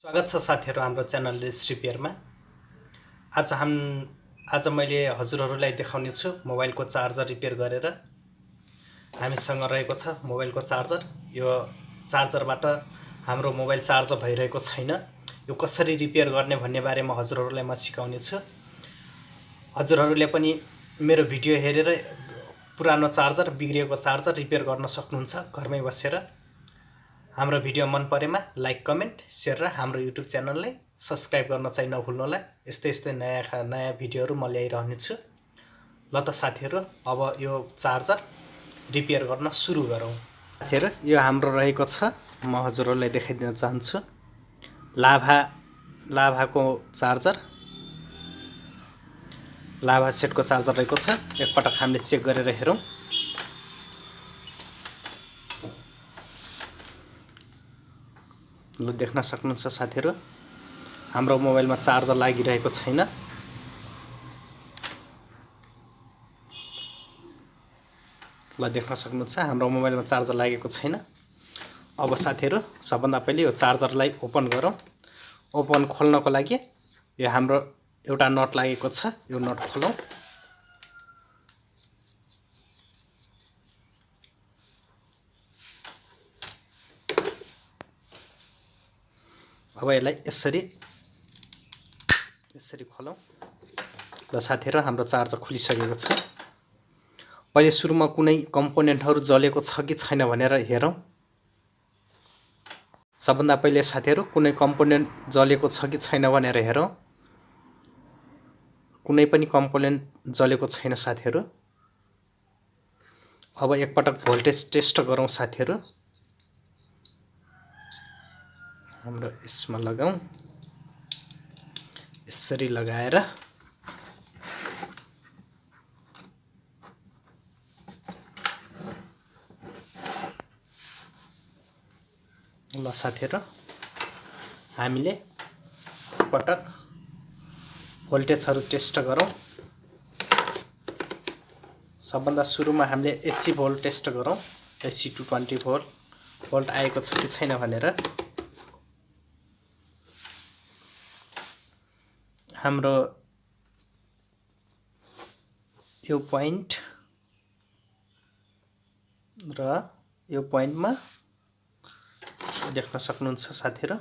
स्वागत छ साथीहरु हाम्रो च्यानल रिपेयरमा। आज मैले हजुरहरुलाई देखाउने छु मोबाइलको चार्जर रिपेयर गरेर। हामीसँग रहेको छ मोबाइलको चार्जर। यो चार्जरबाट हाम्रो मोबाइल चार्ज भइरहेको छैन। यो कसरी रिपेयर गर्ने भन्ने बारेमा हजुरहरुलाई म सिकाउने छु। हजुरहरुले पनि मेरो भिडियो हेरेर पुरानो चार्जर बिग्रिएको चार्जर रिपेयर गर्न सक्नुहुन्छ घरमै बसेर। हाम्रो भिडियो मन परेमा लाइक कमेन्ट शेयर र हाम्रो युट्युब च्यानललाई सब्स्क्राइब गर्न चाहिँ नभुल्नु होला। यस्तै नयाँ भिडियोहरु म ल्याइरहने छु। ल त साथीहरु अब यो चार्जर रिपेयर गर्न सुरु गरौँ। साथीहरु यो हाम्रो रहेको छ, म हजुरहरुलाई देखाइदिन चाहन्छु। लाभाको चार्जर, लाभा सेटको चार्जर रहेको छ। एकपटक हामीले चेक गरेर हेरौँ। ल देख्न सक्नुहुन्छ साथीहरु, हाम्रो मोबाइलमा चार्जर लागिरहेको छैन। ल देख्न सक्नुहुन्छ हाम्रो मोबाइलमा चार्जर लागेको छैन। अब साथीहरु सबभन्दा पहिले यो चार्जरलाई ओपन गरौँ। ओपन खोल्नको लागि यो हाम्रो एउटा नट लागेको छ, यो नट खोलौँ। अब यसलाई यसरी खोलौँ। ल साथीहरु हाम्रो चार्जर खुलिसकेको छ। पहिले सुरुमा कुनै कम्पोनेन्टहरु जलेको छ कि छैन भनेर हेरौँ। सबभन्दा पहिले साथीहरु कुनै कम्पोनेन्ट जलेको छ कि छैन भनेर हेरौँ। कुनै पनि कम्पोनेन्ट जलेको छैन साथीहरु। अब एकपटक भोल्टेज टेस्ट गरौँ साथीहरु। हाम्रो यसमा लगाऊँ। यसरी लगाएर ल साथीहरु हामीले पटक भोल्टेजहरु टेस्ट गरौँ। सबभन्दा सुरुमा हामीले एसी भोल्ट टेस्ट गरौँ। एसी 220 भोल्ट आएको छ कि छैन भनेर। हाम्रो यो पोइन्ट र यो पोइन्टमा देख्न सक्नुहुन्छ साथीहरु,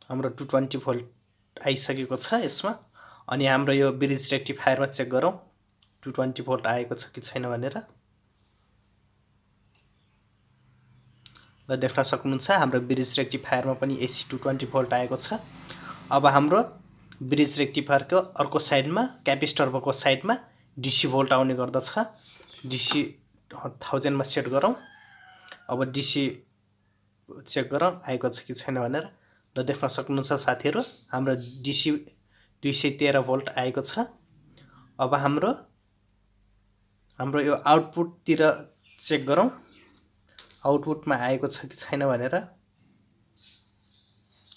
हाम्रो 220 भोल्ट आइसकेको छ यसमा। अनि हाम्रो यो ब्रिज रेक्टिफायरमा चेक गरौँ 220 भोल्ट आएको छ कि छैन भनेर। ल देख्न सक्नुहुन्छ हाम्रो ब्रिज रेक्टिफायरमा पनि एसी 220 भोल्ट आएको छ। अब हाम्रो ब्रिज रेक्टिफायरको अर्को साइडमा क्यापेसिटर भएको साइडमा डीसी भोल्ट आउने गर्दछ। डीसी 1000 मा सेट गरौँ। अब डीसी चेक गरौँ आएको छ कि छैन भनेर। ल देख्न सक्नुहुन्छ साथीहरु हाम्रो डीसी 213 भोल्ट आएको छ। अब हाम्रो यो आउटपुट तिर चेक गरौँ आउटपुटमा आएको छ कि छैन भनेर।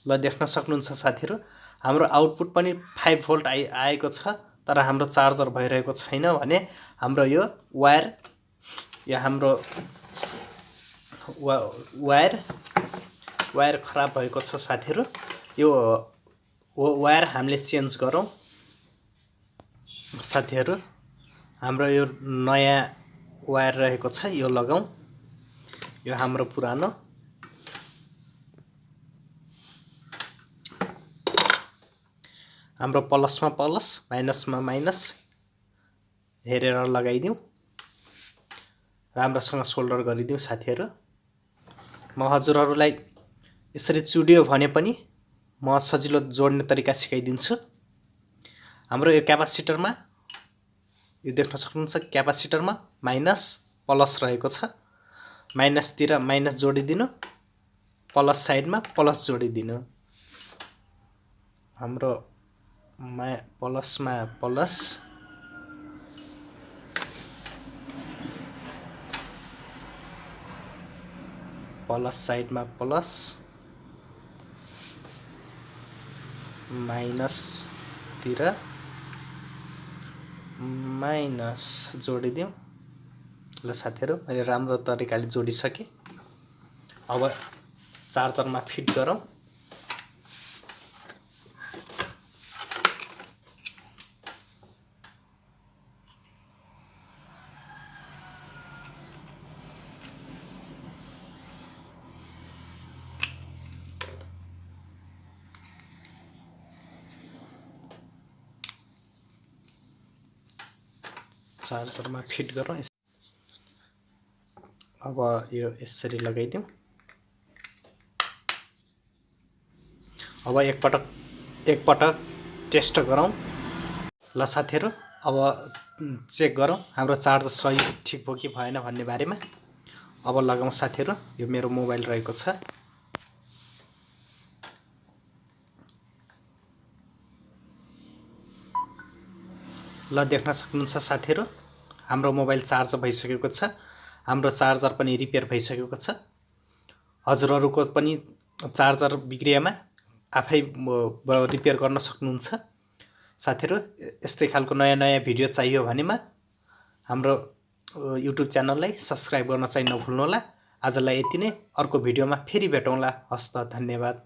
ल देख्न सक्नुहुन्छ साथीहरु हाम्रो आउटपुट पनि 5 भोल्ट आएको छ, तर हाम्रो चार्जर भइरहेको छैन भने हाम्रो यो वायर खराब भएको छ साथीहरु। यो वायर हामीले चेन्ज गरौँ। साथीहरु हाम्रो यो नयाँ वायर रहेको छ, यो लगाऊँ। यो हाम्रो पुरानो। हाम्रो प्लसमा प्लस माइनसमा माइनस हेरेर लगाइदिउँ। राम्रोसँग सोल्डर गरिदिउँ साथीहरु। म हजुरहरुलाई यसरी चुडियो भने पनि म सजिलो जोड्ने तरिका सिकाइदिन्छु। हाम्रो यो क्यापासिटरमा यो देख्न सक्नुहुन्छ क्यापासिटरमा माइनस प्लस रहेको छ। माइनस तिर माइनस जोडिदिनु, प्लस साइडमा प्लस जोडिदिनु। हाम्रो प्लसमा प्लस साइडमा प्लस, माइनस तिर माइनस जोडिदिउँ। ल साथीहरु मैले राम्रो तरिकाले जोडिसके। अब चार्जरमा फिट गरौँ। चार्जरमा फिट गरौँ। अब यो यसरी लगाइदिउँ। अब एकपटक टेस्ट गरौँ। ल साथीहरू, अब चेक गरौँ हाम्रो चार्ज सही ठिक भयो कि भएन भन्ने बारेमा। अब लगाउँ साथीहरू। यो मेरो मोबाइल रहेको छ। ल देख्न सक्नुहुन्छ साथीहरू, हाम्रो मोबाइल चार्ज भइसकेको छ। हाम्रो चार्जर पनि रिपेयर भइसकेको छ। हजुरहरूको पनि चार्जर बिग्रिएमा आफै रिपेयर गर्न सक्नुहुन्छ। साथीहरू, यस्तै खालको नयाँ भिडियो चाहियो भनेमा हाम्रो युट्युब च्यानललाई सब्स्क्राइब गर्न चाहिँ नभुल्नुहोला। आजलाई यति नै। अर्को भिडियोमा फेरि भेटौँला। हस्त, धन्यवाद।